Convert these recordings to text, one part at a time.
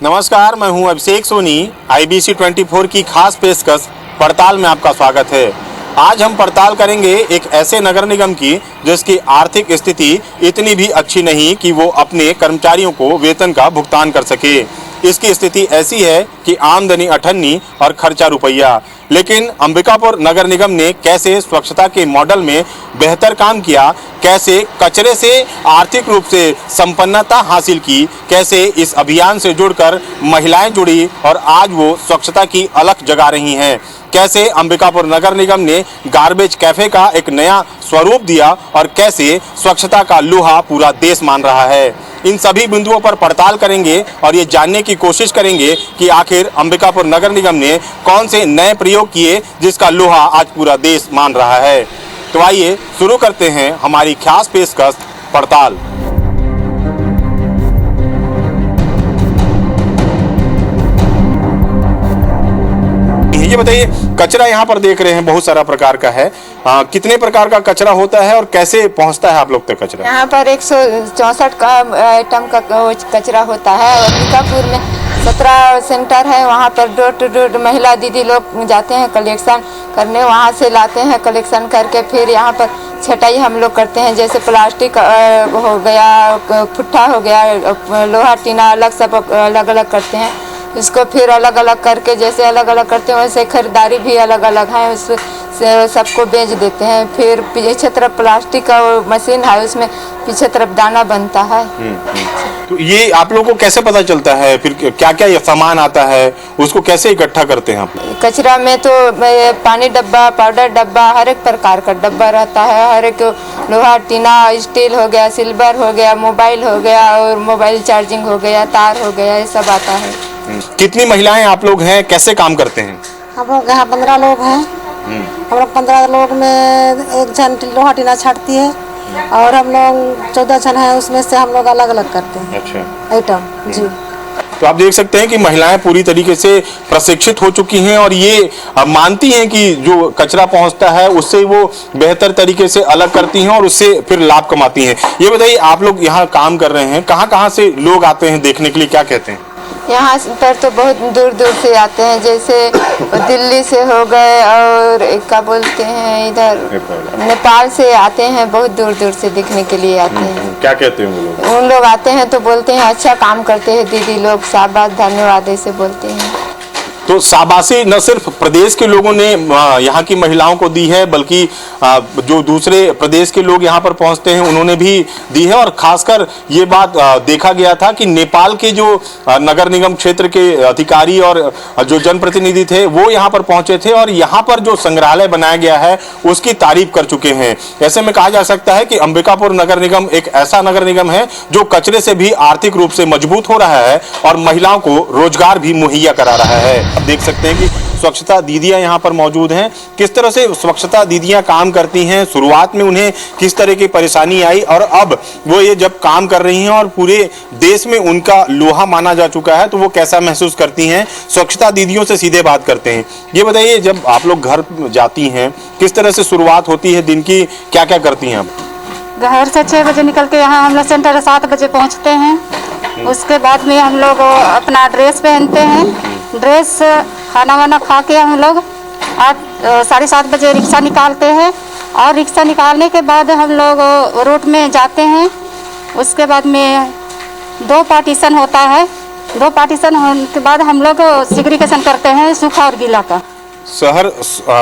नमस्कार, मैं हूं अभिषेक सोनी। IBC 24 की खास पेशकश पड़ताल में आपका स्वागत है। आज हम पड़ताल करेंगे एक ऐसे नगर निगम की जिसकी आर्थिक स्थिति इतनी भी अच्छी नहीं कि वो अपने कर्मचारियों को वेतन का भुगतान कर सके। इसकी स्थिति ऐसी है कि आमदनी अठन्नी और खर्चा रुपया। लेकिन अंबिकापुर नगर निगम ने कैसे स्वच्छता के मॉडल में बेहतर काम किया, कैसे कचरे से आर्थिक रूप से संपन्नता हासिल की, कैसे इस अभियान से जुड़कर महिलाएं जुड़ी और आज वो स्वच्छता की अलख जगा रही हैं, कैसे अंबिकापुर नगर निगम ने गार्बेज कैफे का एक नया स्वरूप दिया और कैसे स्वच्छता का लोहा पूरा देश मान रहा है। इन सभी बिंदुओं पर पड़ताल करेंगे और ये जानने की कोशिश करेंगे कि आखिर अंबिकापुर नगर निगम ने कौन से नए प्रयोग किए जिसका लोहा आज पूरा देश मान रहा है। तो आइए शुरू करते हैं हमारी खास पेशकश पड़ताल। ये बताइए, कचरा यहाँ पर देख रहे हैं बहुत सारा प्रकार का है। कितने प्रकार का कचरा होता है और कैसे पहुँचता है आप लोग तक कचरा? यहाँ पर 164 का आइटम का कचरा होता है। अंबिकापुर में 17 सेंटर है। वहाँ पर डोर टू डोर महिला दीदी लोग जाते हैं कलेक्शन करने, वहाँ से लाते हैं कलेक्शन करके फिर यहाँ पर छटाई हम लोग करते हैं। जैसे प्लास्टिक हो गया, पुट्ठा हो गया, लोहा टीना अलग सब अलग अलग करते हैं। इसको फिर अलग अलग करके जैसे अलग अलग करते हैं वैसे खरीदारी भी अलग अलग है, उस सबको बेच देते हैं। फिर पीछे तरफ प्लास्टिक का मशीन है, उसमें पीछे तरफ दाना बनता है। तो ये आप लोगों को कैसे पता चलता है फिर क्या क्या ये सामान आता है, उसको कैसे इकट्ठा करते हैं आप? कचरा में तो पानी डब्बा, पाउडर डब्बा, हर एक प्रकार का डब्बा रहता है। हर एक लोहा टीना, स्टील हो गया, सिल्वर हो गया, मोबाइल हो गया और मोबाइल चार्जिंग हो गया, तार हो गया, ये सब आता है। कितनी महिलाएं आप लोग हैं, कैसे काम करते हैं? हम लोग यहाँ 15 लोग हैं। हम लोग 15 लोग में एक जन लोहा टीना छाटती है और हम लोग 14 जन हैं, उसमें से हम लोग अलग अलग करते हैं। अच्छा। आइटम जी। तो आप देख सकते हैं कि महिलाएं पूरी तरीके से प्रशिक्षित हो चुकी हैं और ये मानती हैं कि जो कचरा पहुंचता है उससे वो बेहतर तरीके से अलग करती हैं और उससे फिर लाभ कमाती हैं। ये बताइए, आप लोग यहाँ काम कर रहे हैं, कहाँ से लोग आते हैं देखने के लिए, क्या कहते हैं? यहाँ पर तो बहुत दूर दूर से आते हैं, जैसे दिल्ली से हो गए और क्या बोलते हैं इधर नेपाल से आते हैं। बहुत दूर दूर से देखने के लिए आते हैं। क्या कहते हैं वो लोग? उन लोग आते हैं तो बोलते हैं अच्छा काम करते हैं दीदी लोग, शाबाश धन्यवाद ऐसे बोलते हैं। तो शाबाशी न सिर्फ प्रदेश के लोगों ने यहाँ की महिलाओं को दी है, बल्कि जो दूसरे प्रदेश के लोग यहाँ पर पहुँचते हैं उन्होंने भी दी है। और खासकर ये बात देखा गया था कि नेपाल के जो नगर निगम क्षेत्र के अधिकारी और जो जनप्रतिनिधि थे वो यहाँ पर पहुँचे थे और यहाँ पर जो संग्रहालय बनाया गया है उसकी तारीफ कर चुके हैं। ऐसे में कहा जा सकता है कि अंबिकापुर नगर निगम एक ऐसा नगर निगम है जो कचरे से भी आर्थिक रूप से मजबूत हो रहा है और महिलाओं को रोजगार भी मुहैया करा रहा है। देख सकते हैं कि स्वच्छता दीदियां यहाँ पर मौजूद हैं। किस तरह से स्वच्छता दीदियां काम करती हैं, शुरुआत में उन्हें किस तरह की परेशानी आई और अब वो ये जब काम कर रही हैं और पूरे देश में उनका लोहा माना जा चुका है तो वो कैसा महसूस करती हैं। स्वच्छता दीदियों से सीधे बात करते हैं। ये बताइए, जब आप लोग घर जाती हैं किस तरह से शुरुआत होती है दिन की, क्या क्या करती हैं आप? घर से 6 बजे निकल के यहाँ हम लोग सेंटर 7 बजे पहुँचते हैं। उसके बाद में हम लोग अपना ड्रेस पहनते हैं। ड्रेस खाना वाना खा के हम लोग 7:30 बजे रिक्शा निकालते हैं और रिक्शा निकालने के बाद हम लोग रूट में जाते हैं। उसके बाद में 2 पार्टीशन होता है। 2 पार्टीशन होने के बाद हम लोग सेग्रीगेशन करते हैं सूखा और गीला का। शहर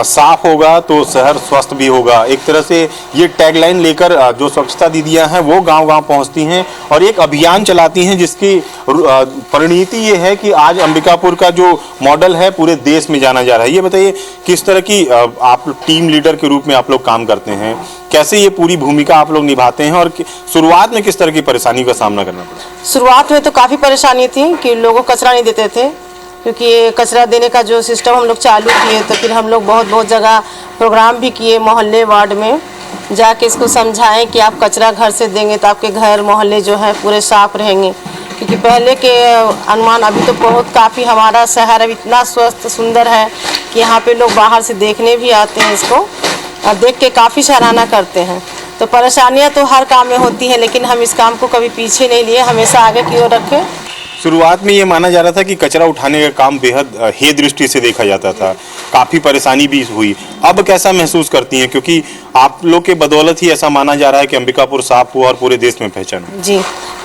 साफ होगा तो शहर स्वस्थ भी होगा। एक तरह से ये टैगलाइन लेकर जो स्वच्छता दीदियां हैं वो गांव-गांव पहुंचती हैं और एक अभियान चलाती हैं जिसकी परिणति ये है कि आज अंबिकापुर का जो मॉडल है पूरे देश में जाना जा रहा है। ये बताइए, किस तरह की आप टीम लीडर के रूप में आप लोग काम करते हैं, कैसे ये पूरी भूमिका आप लोग निभाते हैं और शुरुआत में किस तरह की परेशानी का सामना करना पड़ा? शुरुआत में तो काफ़ी परेशानी थी कि लोगों को कचरा नहीं देते थे, क्योंकि कचरा देने का जो सिस्टम हम लोग चालू किए तो फिर हम लोग बहुत जगह प्रोग्राम भी किए, मोहल्ले वार्ड में जाके इसको समझाएं कि आप कचरा घर से देंगे तो आपके घर मोहल्ले जो है पूरे साफ रहेंगे। क्योंकि पहले के अनुमान अभी तो बहुत काफ़ी हमारा शहर अब इतना स्वस्थ सुंदर है कि यहाँ पे लोग बाहर से देखने भी आते हैं इसको और देख के काफ़ी सराहना करते हैं। तो परेशानियाँ तो हर काम में होती हैं, लेकिन हम इस काम को कभी पीछे नहीं लिए, हमेशा आगे की ओर रखें। शुरुआत में ये माना जा रहा था कि कचरा उठाने का काम बेहद हे दृष्टि से देखा जाता था, काफी परेशानी भी हुई। अब कैसा महसूस करती हैं, क्योंकि आप लोग के बदौलत ही ऐसा माना जा रहा है कि अंबिकापुर साफ हुआ और पूरे देश में पहचान हुई। जी,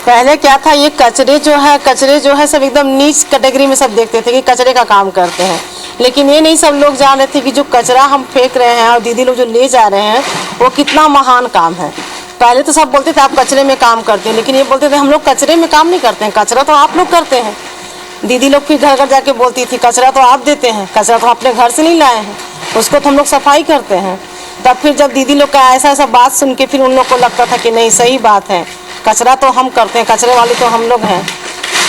पहले क्या था, ये कचरे जो है सब एकदम नीच कैटेगरी में सब देखते थे कि कचरे का काम करते हैं, लेकिन ये नहीं सब लोग जान रहे थे कि जो कचरा हम फेंक रहे हैं और दीदी लोग जो ले जा रहे हैं वो कितना महान काम है। पहले तो सब बोलते थे आप कचरे में काम करते हैं, लेकिन ये बोलते थे हम लोग कचरे में काम नहीं करते हैं, कचरा तो आप लोग करते हैं। दीदी लोग फिर घर घर जाके बोलती थी कचरा तो आप देते हैं, कचरा तो अपने घर से नहीं लाए हैं, उसको तो हम लोग सफाई करते हैं। तब फिर जब दीदी लोग का ऐसा बात सुन के फिर उन लोग को लगता था कि नहीं सही बात है, कचरा तो हम करते हैं, कचरे वाले तो हम लोग हैं।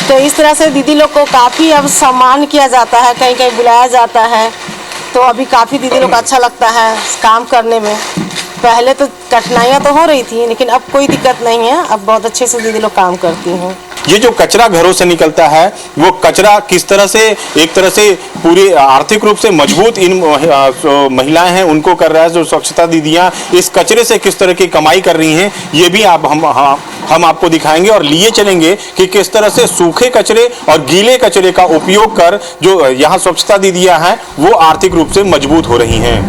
तो इस तरह से दीदी लोग को काफ़ी अब सम्मान किया जाता है, कहीं कहीं बुलाया जाता है, तो अभी काफ़ी दीदी लोग को अच्छा लगता है काम करने में। पहले तो कठिनाइयाँ तो हो रही थी, लेकिन अब कोई दिक्कत नहीं है, अब बहुत अच्छे से दीदी लोग काम करती हैं। ये जो कचरा घरों से निकलता है वो कचरा किस तरह से एक तरह से पूरी आर्थिक रूप से मजबूत इन महिलाएं हैं उनको कर रहा है, जो स्वच्छता दीदियां इस कचरे से किस तरह की कमाई कर रही हैं, ये भी हम आपको दिखाएंगे और लिए चलेंगे कि किस तरह से सूखे कचरे और गीले कचरे का उपयोग कर जो यहाँ स्वच्छता दीदियां हैं वो आर्थिक रूप से मजबूत हो रही हैं।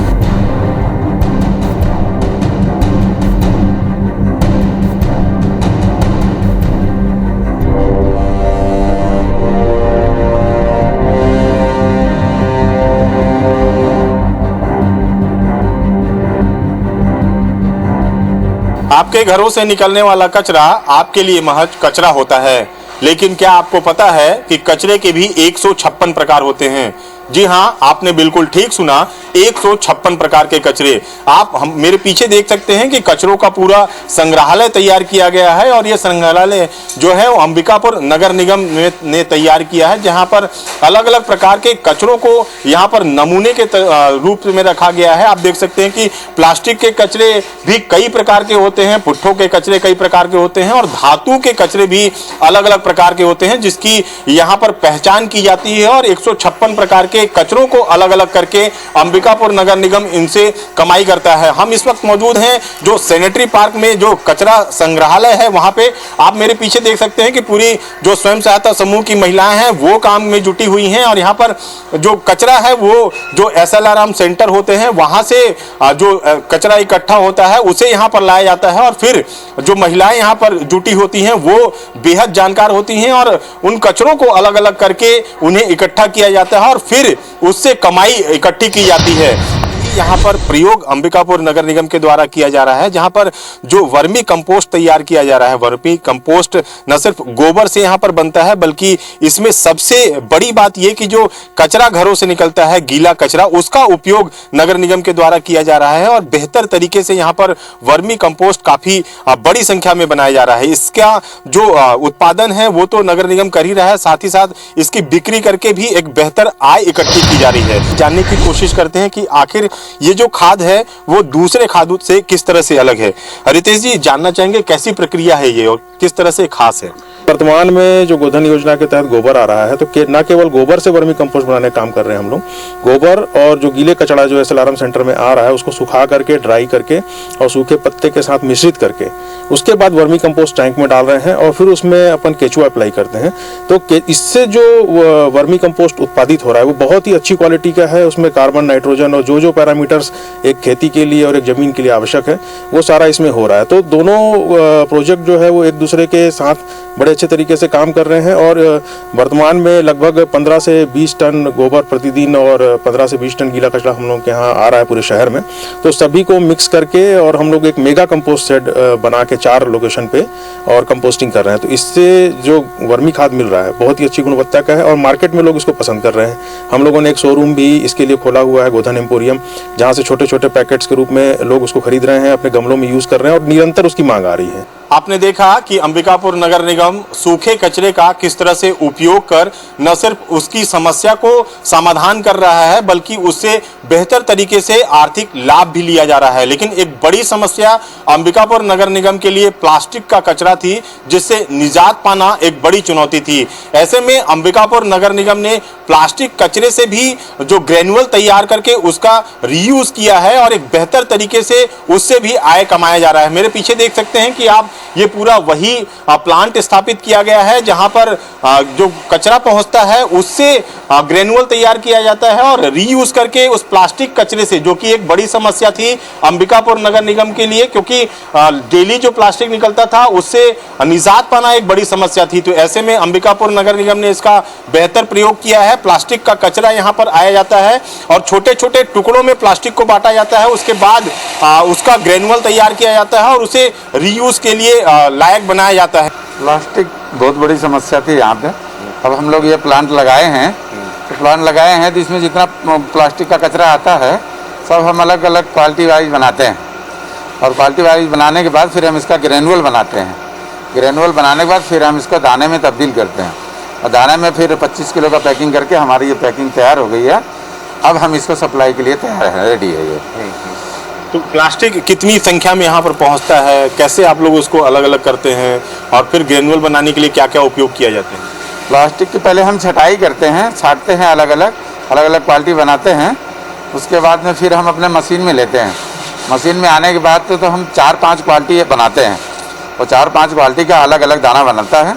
आपके घरों से निकलने वाला कचरा आपके लिए महज कचरा होता है, लेकिन क्या आपको पता है कि कचरे के भी 156 प्रकार होते हैं? जी हाँ, आपने बिल्कुल ठीक सुना, 156 प्रकार के कचरे। हम मेरे पीछे देख सकते हैं कि कचरों का पूरा संग्रहालय तैयार किया गया है और ये संग्रहालय जो है वो अंबिकापुर नगर निगम ने तैयार किया है, जहां पर अलग अलग प्रकार के कचरों को यहाँ पर नमूने के रूप में रखा गया है। आप देख सकते हैं कि प्लास्टिक के कचरे भी कई प्रकार के होते हैं, पुट्ठों के कचरे कई प्रकार के होते हैं और धातु के कचरे भी अलग अलग प्रकार के होते हैं, जिसकी यहाँ पर पहचान की जाती है और 156 प्रकार के कचरों को अलग अलग करके अंबिकापुर नगर निगम इनसे कमाई करता है। हम इस वक्त मौजूद हैं जो सेनेटरी पार्क में जो कचरा संग्रहालय है वहां पे। आप मेरे पीछे देख सकते हैं कि पूरी जो स्वयं सहायता समूह की महिलाएं हैं वो काम में जुटी हुई हैं और यहाँ पर जो कचरा है वो जो SLRM सेंटर होते हैं वहां से जो कचरा इकट्ठा होता है उसे यहाँ पर लाया जाता है और फिर जो महिलाएं यहाँ पर जुटी होती हैं वो बेहद जानकार होती हैं और उन कचरों को अलग अलग करके उन्हें इकट्ठा किया जाता है और फिर उससे कमाई इकट्ठी की जाती है। यहाँ पर प्रयोग अंबिकापुर नगर निगम के द्वारा किया जा रहा है, जहाँ पर जो वर्मी कंपोस्ट तैयार किया जा रहा है। वर्मी कंपोस्ट न सिर्फ गोबर से यहाँ पर बनता है, बल्कि इसमें सबसे बड़ी बात यह कि जो कचरा घरों से निकलता है, गीला कचरा, उसका उपयोग नगर निगम के द्वारा किया जा रहा है और बेहतर तरीके से यहाँ पर वर्मी कंपोस्ट काफी बड़ी संख्या में बनाया जा रहा है। इसका जो उत्पादन है वो तो नगर निगम कर ही रहा है, साथ ही साथ इसकी बिक्री करके भी एक बेहतर आय इकट्ठी की जा रही है। जानने की कोशिश करते हैं कि आखिर ये जो खाद है वो दूसरे खादों से किस तरह से अलग है। रितेश जी, जानना चाहेंगे कैसी प्रक्रिया है ये और किस तरह से खास है? वर्तमान में जो गोधन योजना के तहत गोबर आ रहा है, तो न केवल गोबर से वर्मी कंपोस्ट बनाने का काम कर रहे हैं हम लोग, गोबर और जो गीले कचरा जो SLRM सेंटर में आ रहा है उसको सुखा करके, ड्राई करके और सूखे पत्ते के साथ मिश्रित करके उसके बाद वर्मी कंपोस्ट टैंक में डाल रहे हैं और फिर उसमें अपन केचुआ अप्लाई करते हैं। तो इससे जो वर्मी कंपोस्ट उत्पादित हो रहा है वो बहुत ही अच्छी क्वालिटी का है। उसमें कार्बन, नाइट्रोजन और जो पैरामीटर्स एक खेती के लिए और एक जमीन के लिए आवश्यक है वो सारा इसमें हो रहा है। तो दोनों प्रोजेक्ट जो है वो एक दूसरे के साथ बड़े अच्छे तरीके से काम कर रहे हैं और वर्तमान में लगभग 15 से 20 टन गोबर प्रतिदिन और 15 से 20 टन गीला कचरा हम लोग के यहाँ आ रहा है पूरे शहर में। तो सभी को मिक्स करके और हम लोग एक मेगा कंपोस्ट शेड बना के 4 लोकेशन पे और कंपोस्टिंग कर रहे हैं। तो इससे जो वर्मी खाद मिल रहा है बहुत ही अच्छी गुणवत्ता का है और मार्केट में लोग इसको पसंद कर रहे हैं। हम लोगों ने एक शोरूम भी इसके लिए खोला हुआ है, गोधन एम्पोरियम, जहाँ से छोटे छोटे पैकेट्स के रूप में लोग उसको खरीद रहे हैं, अपने गमलों में यूज कर रहे हैं और निरंतर उसकी मांग आ रही है। आपने देखा कि अंबिकापुर नगर निगम सूखे कचरे का किस तरह से उपयोग कर न सिर्फ उसकी समस्या को समाधान कर रहा है बल्कि उससे बेहतर तरीके से आर्थिक लाभ भी लिया जा रहा है। लेकिन एक बड़ी समस्या अंबिकापुर नगर निगम के लिए प्लास्टिक का कचरा थी, जिससे निजात पाना एक बड़ी चुनौती थी। ऐसे में अंबिकापुर नगर निगम ने प्लास्टिक कचरे से भी जो ग्रेनुअल तैयार करके उसका रीयूज किया है और एक बेहतर तरीके से उससे भी आय कमाया जा रहा है। मेरे पीछे देख सकते हैं कि आप ये पूरा वही प्लांट स्थापित किया गया है जहां पर जो कचरा पहुंचता है उससे ग्रेनुअल तैयार किया जाता है और रीयूज करके उस प्लास्टिक कचरे से, जो कि एक बड़ी समस्या थी अंबिकापुर नगर निगम के लिए, क्योंकि डेली जो प्लास्टिक निकलता था उससे निजात पाना एक बड़ी समस्या थी। तो ऐसे में अंबिकापुर नगर निगम ने इसका बेहतर प्रयोग किया है। प्लास्टिक का कचरा यहाँ पर आया जाता है और छोटे छोटे टुकड़ों में प्लास्टिक को बांटा जाता है। उसके बाद उसका ग्रेनुअल तैयार किया जाता है और उसे रीयूज के लिए लायक बनाया जाता है। प्लास्टिक बहुत बड़ी समस्या थी यहाँ पे। अब हम लोग ये प्लांट लगाए हैं, तो प्लांट लगाए हैं तो इसमें जितना प्लास्टिक का कचरा आता है सब हम अलग अलग क्वालिटी वाइज बनाते हैं और क्वालिटी वाइज बनाने के बाद फिर हम इसका ग्रेनुअल बनाते हैं। ग्रेनुअल बनाने के बाद फिर हम इसको दाने में तब्दील करते हैं और दाने में फिर 25 किलो का पैकिंग करके हमारी ये पैकिंग तैयार हो गई है। अब हम इसको सप्लाई के लिए तैयार है, रेडी है ये। तो प्लास्टिक कितनी संख्या में यहाँ पर पहुँचता है, कैसे आप लोग उसको अलग अलग करते हैं और फिर ग्रेनुअल बनाने के लिए क्या क्या उपयोग किया जाता है? प्लास्टिक की पहले हम छटाई करते हैं, छाटते हैं, अलग अलग क्वालिटी बनाते हैं। उसके बाद में फिर हम अपने मशीन में लेते हैं। मशीन में आने के बाद तो हम 4-5 क्वालिटी बनाते हैं और 4-5 क्वालिटी का अलग अलग दाना बनता है।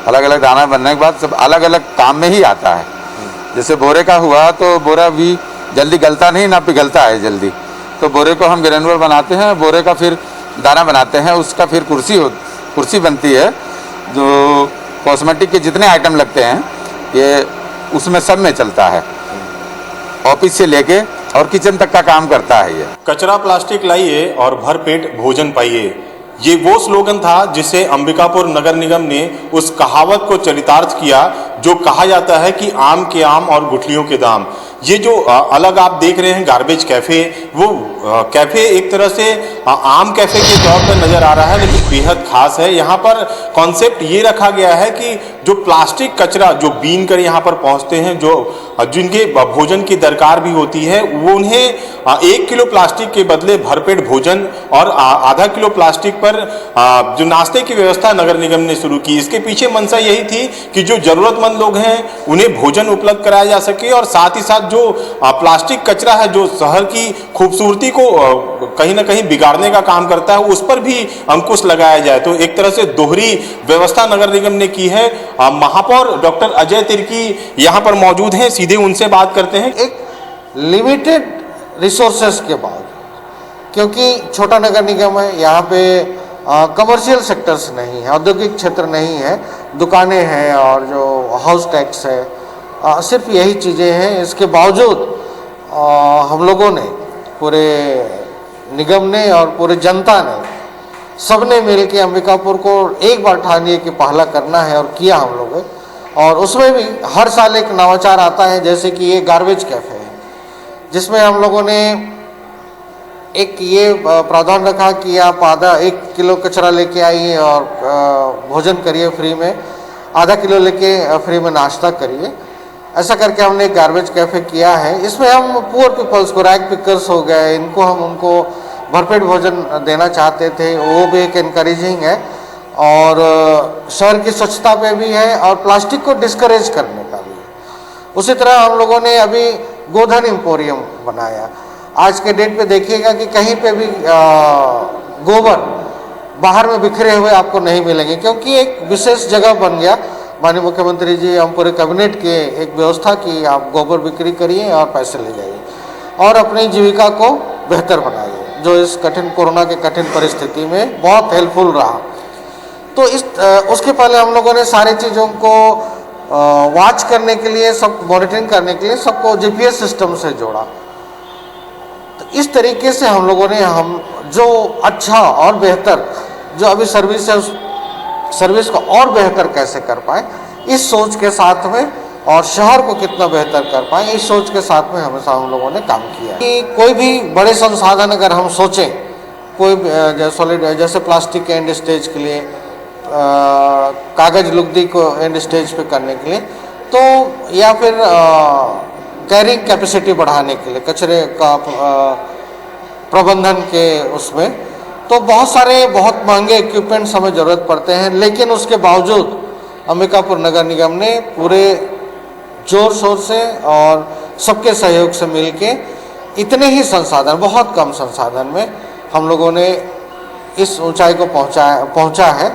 अलग अलग दाना बनने के बाद सब अलग अलग काम में ही आता है। जैसे बोरे का हुआ तो बोरा भी जल्दी गलता नहीं, ना पिघलता है जल्दी, तो बोरे को हम ग्रेनुअल बनाते हैं, बोरे का फिर दाना बनाते हैं, उसका फिर कुर्सी बनती है। जो कॉस्मेटिक के जितने आइटम लगते हैं ये उसमें सब में चलता है, ऑफिस से लेके और किचन तक का काम करता है ये। कचरा प्लास्टिक लाइए और भरपेट भोजन पाइए, ये वो स्लोगन था जिसे अंबिकापुर नगर निगम ने उस कहावत को चरितार्थ किया जो कहा जाता है कि आम के आम और गुठलियों के दाम। ये जो अलग आप देख रहे हैं गार्बेज कैफ़े, वो कैफ़े एक तरह से आम कैफ़े के तौर पर नज़र आ रहा है, लेकिन बेहद खास है। यहाँ पर कॉन्सेप्ट ये रखा गया है कि जो प्लास्टिक कचरा जो बीन कर यहाँ पर पहुँचते हैं, जिनके भोजन की दरकार भी होती है, वो उन्हें 1 किलो प्लास्टिक के बदले भरपेट भोजन और आधा किलो प्लास्टिक पर जो नाश्ते की व्यवस्था नगर निगम ने शुरू की। इसके पीछे मंशा यही थी कि जो ज़रूरतमंद लोग हैं उन्हें भोजन उपलब्ध कराया जा सके और साथ ही साथ जो प्लास्टिक कचरा है जो शहर की खूबसूरती को कहीं ना कहीं बिगाड़ने का काम करता है, उस पर भी अंकुश लगाया जाए। तो एक तरह से दोहरी व्यवस्था नगर निगम ने की है। महापौर डॉक्टर अजय तिर्की यहाँ पर मौजूद हैं, सीधे उनसे बात करते हैं। एक लिमिटेड रिसोर्सेस के बाद, क्योंकि छोटा नगर निगम है, यहाँ पे कमर्शियल सेक्टर्स नहीं है, औद्योगिक क्षेत्र नहीं है, दुकानें हैं और जो हाउस टैक्स है, सिर्फ यही चीज़ें हैं। इसके बावजूद हम लोगों ने, पूरे निगम ने और पूरे जनता ने, सबने मिल के अंबिकापुर को एक बार ठान लिया कि पहला करना है और किया हम लोग। और उसमें भी हर साल एक नवाचार आता है, जैसे कि ये गार्बेज कैफ़े है जिसमें हम लोगों ने एक ये प्रावधान रखा कि आप आधा 1 किलो कचरा लेके आइए और भोजन करिए फ्री में, आधा किलो लेके फ्री में नाश्ता करिए। ऐसा करके हमने एक गार्बेज कैफ़े किया है। इसमें हम पुअर पीपल्स को, रैग पिकर्स हो गए, इनको हम उनको भरपेट भोजन देना चाहते थे, वो भी एक इनकरेजिंग है और शहर की स्वच्छता पे भी है और प्लास्टिक को डिस्करेज करने का भी है। उसी तरह हम लोगों ने अभी गोधन एम्पोरियम बनाया। आज के डेट पे देखिएगा कि कहीं पे भी गोबर बाहर में बिखरे हुए आपको नहीं मिलेंगे, क्योंकि एक विशेष जगह बन गया। माननीय मुख्यमंत्री जी, हम पूरे कैबिनेट के एक व्यवस्था की, आप गोबर बिक्री करिए और पैसे ले जाइए और अपनी जीविका को बेहतर बनाइए, जो इस कठिन कोरोना के कठिन परिस्थिति में बहुत हेल्पफुल रहा। तो उसके पहले हम लोगों ने सारी चीज़ों को वॉच करने के लिए, सब मॉनिटरिंग करने के लिए सबको जीपीएस सिस्टम से जोड़ा। तो इस तरीके से हम लोगों ने जो अच्छा और बेहतर जो अभी सर्विस है, उस सर्विस को और बेहतर कैसे कर पाए, इस सोच के साथ में, और शहर को कितना बेहतर कर पाए, इस सोच के साथ में हमेशा हम लोगों ने काम किया है। कि कोई भी बड़े संसाधन अगर हम सोचें, कोई जैसे प्लास्टिक के एंड स्टेज के लिए, कागज लुगदी को एंड स्टेज पे करने के लिए, तो या फिर कैरिंग कैपेसिटी बढ़ाने के लिए, कचरे का प्रबंधन के उसमें, तो बहुत महंगे इक्विपमेंट्स हमें ज़रूरत पड़ते हैं। लेकिन उसके बावजूद अंबिकापुर नगर निगम ने पूरे जोर शोर से और सबके सहयोग से मिलके इतने ही संसाधन, बहुत कम संसाधन में हम लोगों ने इस ऊंचाई को पहुंचा है।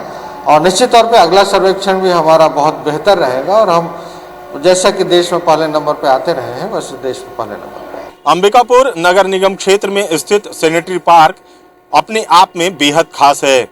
और निश्चित तौर पे अगला सर्वेक्षण भी हमारा बहुत बेहतर रहेगा और हम जैसा कि देश में पहले नंबर पे आते रहे हैं वैसे देश में पहले नंबर पे। अंबिकापुर नगर निगम क्षेत्र में स्थित सैनिटरी पार्क अपने आप में बेहद खास है।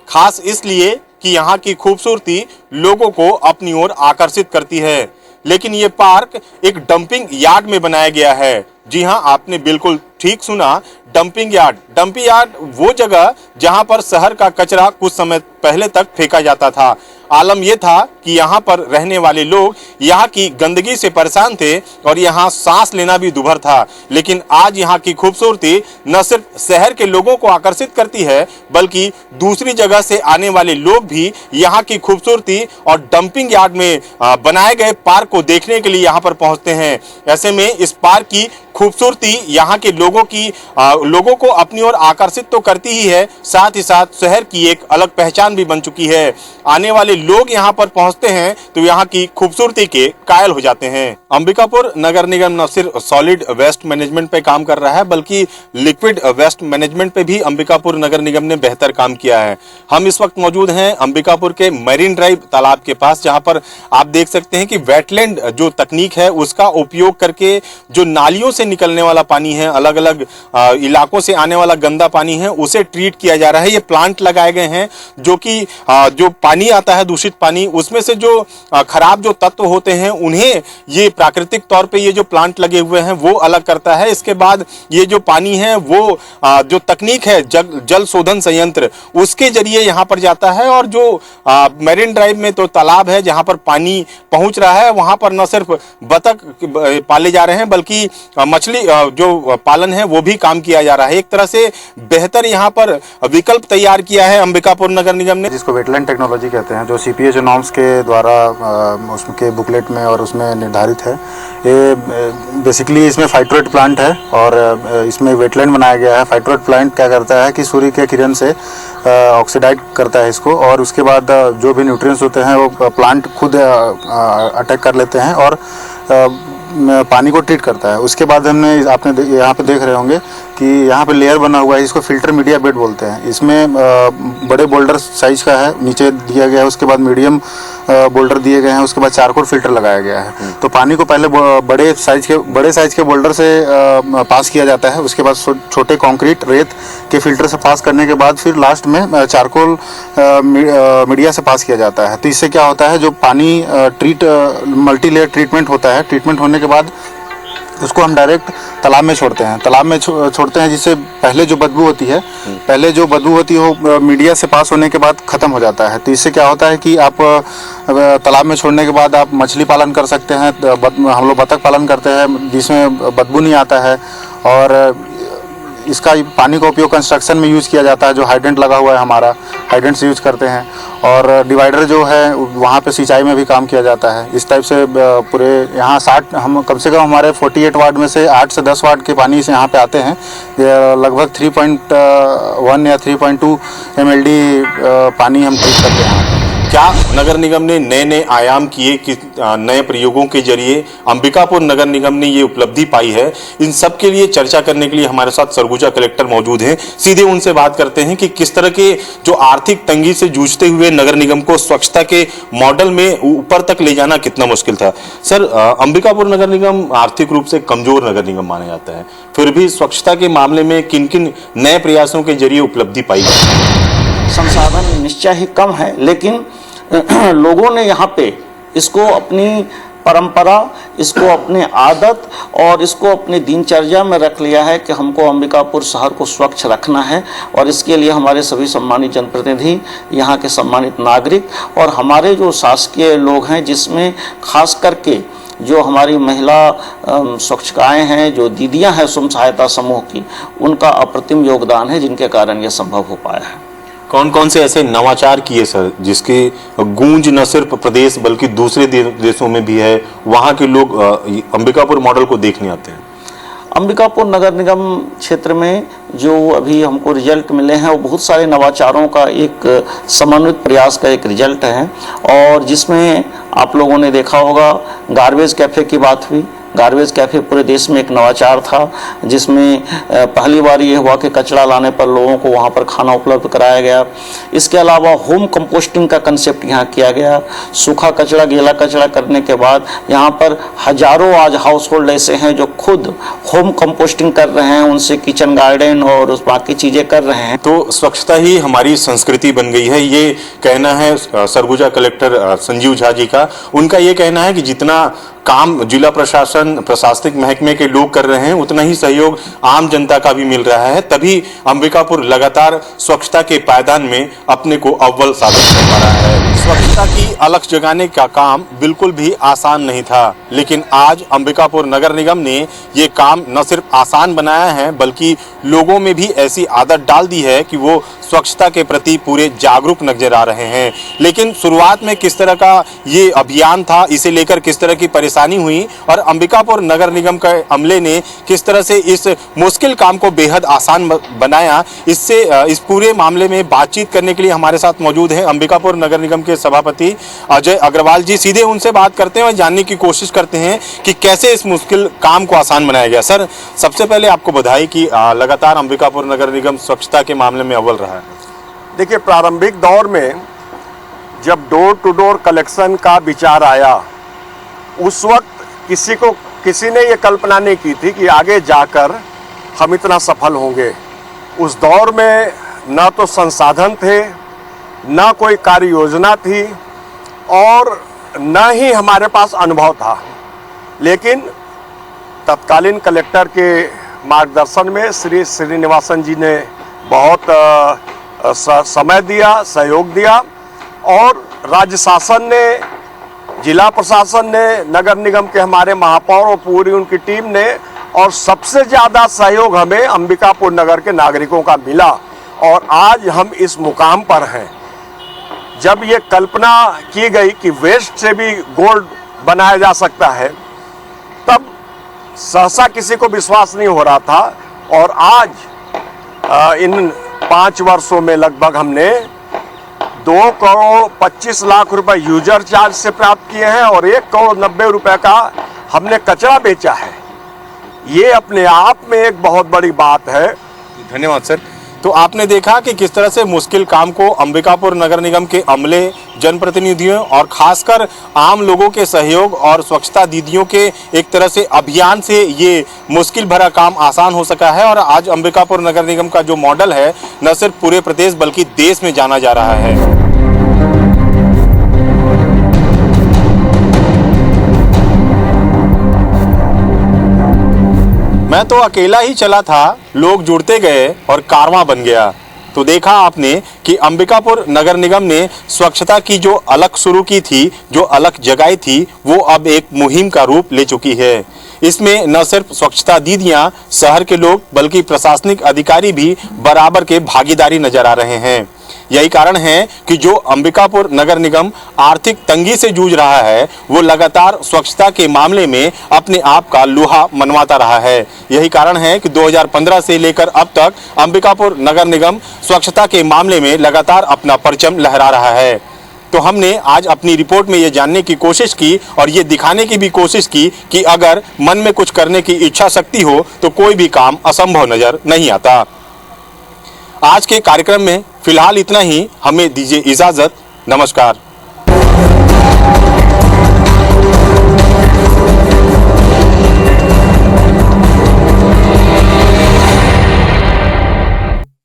खास इसलिए कि यहाँ की खूबसूरती लोगों को अपनी ओर आकर्षित करती है। लेकिन ये पार्क एक डंपिंग यार्ड में बनाया गया है। जी हाँ, आपने बिल्कुल ठीक सुना, डंपिंग यार्ड। डंपिंग यार्ड वो जगह जहां पर शहर का कचरा कुछ समय पहले तक फेंका जाता था। आलम यह था कि यहाँ पर रहने वाले लोग यहाँ की गंदगी से परेशान थे और यहाँ सांस लेना भी दुभर था। लेकिन आज यहाँ की खूबसूरती न सिर्फ शहर के लोगों को आकर्षित करती है बल्कि दूसरी जगह से आने वाले लोग भी यहाँ की खूबसूरती और डंपिंग यार्ड में बनाए गए पार्क को देखने के लिए यहाँ पर पहुँचते हैं। ऐसे में इस पार्क की खूबसूरती यहाँ के लोगों को अपनी ओर आकर्षित तो करती ही है, साथ ही साथ शहर की एक अलग पहचान भी बन चुकी है। आने वाले लोग यहाँ पर पहुँचते हैं तो यहाँ की खूबसूरती के कायल हो जाते हैं। अंबिकापुर नगर निगम न सिर्फ सॉलिड वेस्ट मैनेजमेंट पे काम कर रहा है बल्कि लिक्विड वेस्ट मैनेजमेंट पे भी अंबिकापुर नगर निगम ने बेहतर काम किया है। हम इस वक्त मौजूद हैं अंबिकापुर के मरीन ड्राइव तालाब के पास, जहाँ पर आप देख सकते हैं कि वेटलैंड जो तकनीक है उसका उपयोग करके जो नालियों से निकलने वाला पानी है, अलग अलग इलाकों से आने वाला गंदा पानी है, उसे ट्रीट किया जा रहा है। ये प्लांट लगाए गए हैं जो कि जो पानी आता है दूषित पानी, उसमें से जो खराब जो तत्व होते हैं उन्हें ये प्राकृतिक तौर पे ये जो प्लांट लगे हुए हैं वो अलग करता है। इसके बाद ये जो पानी है वो जो तकनीक है जल शोधन संयंत्र उसके जरिए यहाँ पर जाता है और जो मरीन ड्राइव में तो तालाब है जहाँ पर पानी पहुँच रहा है वहाँ पर न सिर्फ बतख पाले जा रहे हैं बल्कि मछली जो पालन है वो भी काम किया जा रहा है। एक तरह से बेहतर यहाँ पर विकल्प तैयार किया है अंबिकापुर नगर निगम ने, जिसको वेटलैंड टेक्नोलॉजी कहते हैं, जो CPHO नॉर्म्स के द्वारा उसके बुकलेट में और उसमें निर्धारित है। ये बेसिकली इसमें फाइटोरेट प्लांट है और इसमें वेटलैंड बनाया गया है। फाइटोरेट प्लांट क्या करता है कि सूर्य के किरण से ऑक्सीडाइज करता है इसको और उसके बाद जो भी न्यूट्रिएंट्स होते हैं वो प्लांट खुद अटैक कर लेते हैं और पानी को ट्रीट करता है। उसके बाद हमने आपने यहाँ पे देख रहे होंगे कि यहाँ पे लेयर बना हुआ है, इसको फिल्टर मीडिया बेड बोलते हैं। इसमें बड़े बोल्डर साइज का है नीचे दिया गया है, उसके बाद मीडियम बोल्डर दिए गए हैं, उसके बाद चारकोल फिल्टर लगाया गया है। तो पानी को पहले बड़े साइज के बोल्डर से पास किया जाता है, उसके बाद छोटे कंक्रीट रेत के फिल्टर से पास करने के बाद फिर लास्ट में चारकोल मीडिया से पास किया जाता है। तो इससे क्या होता है, जो पानी मल्टी लेयर ट्रीटमेंट होता है, ट्रीटमेंट होने के बाद उसको हम डायरेक्ट तालाब में छोड़ते हैं। तालाब में छोड़ते हैं जिससे पहले जो बदबू होती है वो मीडिया से पास होने के बाद ख़त्म हो जाता है। तो इससे क्या होता है कि आप तालाब में छोड़ने के बाद आप मछली पालन कर सकते हैं। हम लोग बतख पालन करते हैं जिसमें बदबू नहीं आता है और इसका पानी का उपयोग कंस्ट्रक्शन में यूज़ किया जाता है। जो हाइड्रेंट लगा हुआ है हमारा, हाइड्रेंट से यूज़ करते हैं और डिवाइडर जो है वहाँ पे सिंचाई में भी काम किया जाता है। इस टाइप से पूरे यहाँ 60 हम कम से कम हमारे 48 वार्ड में से 8 से 10 वार्ड के पानी से यहाँ पे आते हैं। लगभग 3.1 या 3.2 MLD पानी हम ट्रीट करते हैं। क्या नगर निगम ने नए नए आयाम किए कि नए प्रयोगों के जरिए अंबिकापुर नगर निगम ने ये उपलब्धि पाई है, इन सब के लिए चर्चा करने के लिए हमारे साथ सरगुजा कलेक्टर मौजूद हैं। सीधे उनसे बात करते हैं कि किस तरह के जो आर्थिक तंगी से जूझते हुए नगर निगम को स्वच्छता के मॉडल में ऊपर तक ले जाना कितना मुश्किल था। सर, अंबिकापुर नगर निगम आर्थिक रूप से कमजोर नगर निगम माना जाता है, फिर भी स्वच्छता के मामले में किन किन नए प्रयासों के जरिए उपलब्धि पाई? संसाधन निश्चय ही कम है, लेकिन लोगों ने यहाँ पे इसको अपनी परंपरा, इसको अपनी आदत और इसको अपनी दिनचर्या में रख लिया है कि हमको अंबिकापुर शहर को स्वच्छ रखना है। और इसके लिए हमारे सभी सम्मानित जनप्रतिनिधि, यहाँ के सम्मानित नागरिक और हमारे जो शासकीय लोग हैं, जिसमें खास करके जो हमारी महिला स्वच्छकाएँ हैं, जो दीदियाँ हैं स्वयं सहायता समूह की, उनका अप्रतिम योगदान है, जिनके कारण ये संभव हो पाया है। कौन कौन से ऐसे नवाचार किए सर जिसकी गूंज न सिर्फ प्रदेश बल्कि दूसरे देशों में भी है, वहाँ के लोग अंबिकापुर मॉडल को देखने आते हैं? अंबिकापुर नगर निगम क्षेत्र में जो अभी हमको रिजल्ट मिले हैं वो बहुत सारे नवाचारों का एक समन्वित प्रयास का एक रिजल्ट है। और जिसमें आप लोगों ने देखा होगा गार्बेज कैफ़े की बात हुई, गार्बेज कैफ़े पूरे देश में एक नवाचार था, जिसमें पहली बार ये हुआ कि कचरा लाने पर लोगों को वहाँ पर खाना उपलब्ध कराया गया। इसके अलावा होम कंपोस्टिंग का कंसेप्ट यहाँ किया गया। सूखा कचरा गीला कचरा करने के बाद यहाँ पर हजारों आज हाउस होल्ड ऐसे हैं जो खुद होम कंपोस्टिंग कर रहे हैं, उनसे किचन गार्डन और उस बाकी चीज़ें कर रहे हैं। तो स्वच्छता ही हमारी संस्कृति बन गई है, ये कहना है सरगुजा कलेक्टर संजीव झा जी का। उनका ये कहना है कि जितना काम जिला प्रशासन प्रशासनिक महकमे के लोग कर रहे हैं उतना ही सहयोग आम जनता का भी मिल रहा है, तभी अंबिकापुर लगातार स्वच्छता के पायदान में अपने को अव्वल साबित कर पा रहा है। स्वच्छता की अलख जगाने का काम बिल्कुल भी आसान नहीं था, लेकिन आज अंबिकापुर नगर निगम ने ये काम न सिर्फ आसान बनाया है बल्कि लोगों में भी ऐसी आदत डाल दी है कि वो स्वच्छता के प्रति पूरे जागरूक नजर आ रहे हैं। लेकिन शुरुआत में किस तरह का ये अभियान था, इसे लेकर किस तरह की परेशानी हुई और अंबिकापुर नगर निगम के अमले ने किस तरह से इस मुश्किल काम को बेहद आसान बनाया, इससे इस पूरे मामले में बातचीत करने के लिए हमारे साथ मौजूद है अंबिकापुर नगर निगम के सभापति अजय अग्रवाल जी। सीधे उनसे बात करते हैं और जानने की कोशिश करते हैं कि कैसे इस मुश्किल काम को आसान बनाया गया। सर, सबसे पहले आपको बधाई कि लगातार अंबिकापुर नगर निगम स्वच्छता के मामले में अव्वल रहा है। देखिए, प्रारंभिक दौर में जब डोर टू डोर कलेक्शन का विचार आया, उस वक्त किसी ने ये कल्पना नहीं की थी कि आगे जाकर हम इतना सफल होंगे। उस दौर में न तो संसाधन थे, न कोई कार्य योजना थी और न ही हमारे पास अनुभव था। लेकिन तत्कालीन कलेक्टर के मार्गदर्शन में श्री श्रीनिवासन जी ने बहुत समय दिया, सहयोग दिया और राज्य शासन ने, जिला प्रशासन ने, नगर निगम के हमारे महापौर और पूरी उनकी टीम ने, और सबसे ज़्यादा सहयोग हमें अंबिकापुर नगर के नागरिकों का मिला और आज हम इस मुकाम पर हैं। जब ये कल्पना की गई कि वेस्ट से भी गोल्ड बनाया जा सकता है, तब सहसा किसी को विश्वास नहीं हो रहा था और आज इन 5 वर्षों में लगभग हमने 2 करोड़ 25 लाख रुपए यूजर चार्ज से प्राप्त किए हैं और 1 करोड़ 90 रुपए का हमने कचरा बेचा है। ये अपने आप में एक बहुत बड़ी बात है। धन्यवाद सर। तो आपने देखा कि किस तरह से मुश्किल काम को अंबिकापुर नगर निगम के अमले, जनप्रतिनिधियों और खासकर आम लोगों के सहयोग और स्वच्छता दीदियों के एक तरह से अभियान से ये मुश्किल भरा काम आसान हो सका है और आज अंबिकापुर नगर निगम का जो मॉडल है न सिर्फ पूरे प्रदेश बल्कि देश में जाना जा रहा है। मैं तो अकेला ही चला था, लोग जुड़ते गए और कारवां बन गया। तो देखा आपने कि अंबिकापुर नगर निगम ने स्वच्छता की जो अलख शुरू की थी, जो अलख जगाई थी, वो अब एक मुहिम का रूप ले चुकी है। इसमें न सिर्फ स्वच्छता दीदियां, शहर के लोग बल्कि प्रशासनिक अधिकारी भी बराबर के भागीदारी नजर आ रहे हैं। यही कारण है कि जो अंबिकापुर नगर निगम आर्थिक तंगी से जूझ रहा है, वो लगातार स्वच्छता के मामले में अपने आप का लोहा मनवाता रहा है। यही कारण है कि 2015 से लेकर अब तक अंबिकापुर नगर निगम स्वच्छता के मामले में लगातार अपना परचम लहरा रहा है। तो हमने आज अपनी रिपोर्ट में ये जानने की कोशिश की और ये दिखाने की भी कोशिश की कि अगर मन में कुछ करने की इच्छा शक्ति हो तो कोई भी काम असंभव नजर नहीं आता। आज के कार्यक्रम में फिलहाल इतना ही। हमें दीजिए इजाजत। नमस्कार।